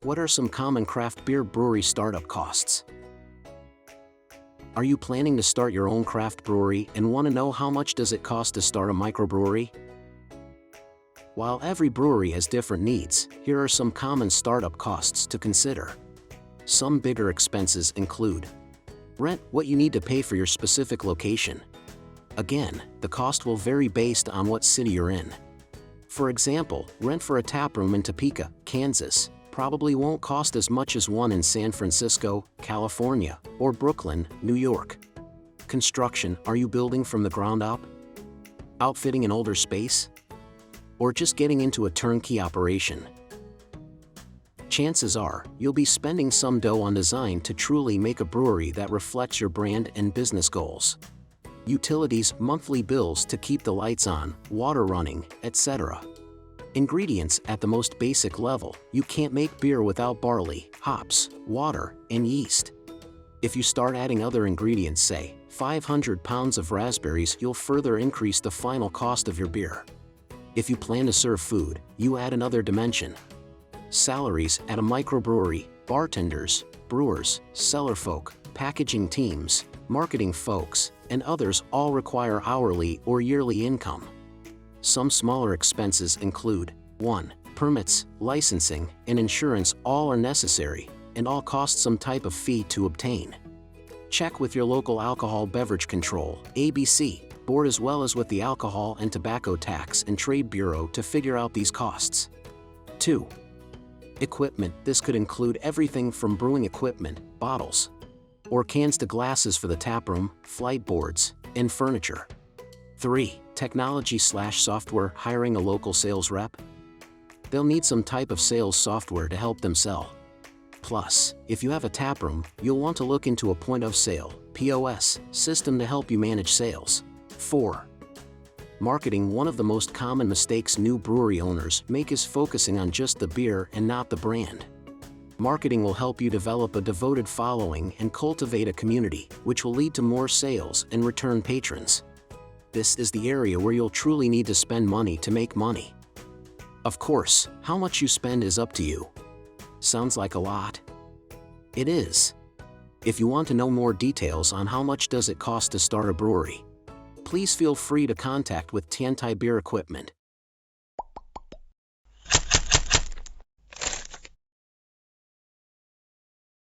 What are some common craft beer brewery startup costs? Are you planning to start your own craft brewery and want to know how much does it cost to start a microbrewery? While every brewery has different needs, here are some common startup costs to consider. Some bigger expenses include rent, what you need to pay for your specific location. Again, the cost will vary based on what city you're in. For example, rent for a taproom in Topeka, Kansas, probably won't cost as much as one in San Francisco, California, or Brooklyn, New York. Construction, are you building from the ground up? Outfitting an older space? Or just getting into a turnkey operation? Chances are, you'll be spending some dough on design to truly make a brewery that reflects your brand and business goals. Utilities, monthly bills to keep the lights on, water running, etc. Ingredients, at the most basic level, you can't make beer without barley, hops, water, and yeast. If you start adding other ingredients, say, 500 pounds of raspberries, you'll further increase the final cost of your beer. If you plan to serve food, you add another dimension. Salaries at a microbrewery, bartenders, brewers, cellar folk, packaging teams, marketing folks, and others all require hourly or yearly income. Some smaller expenses include 1. Permits, licensing, and insurance all are necessary, and all cost some type of fee to obtain. Check with your local Alcohol Beverage Control (ABC) board as well as with the Alcohol and Tobacco Tax and Trade Bureau to figure out these costs. 2. Equipment, this could include everything from brewing equipment, bottles, or cans to glasses for the taproom, flight boards, and furniture. 3. Technology/software, hiring a local sales rep. They'll need some type of sales software to help them sell. Plus, if you have a taproom, you'll want to look into a point-of-sale (POS) system to help you manage sales. 4. Marketing, one of the most common mistakes new brewery owners make is focusing on just the beer and not the brand. Marketing will help you develop a devoted following and cultivate a community, which will lead to more sales and return patrons. This is the area where you'll truly need to spend money to make money. Of course, how much you spend is up to you. Sounds like a lot? It is. If you want to know more details on how much does it cost to start a brewery, please feel free to contact with Tiantai Beer Equipment.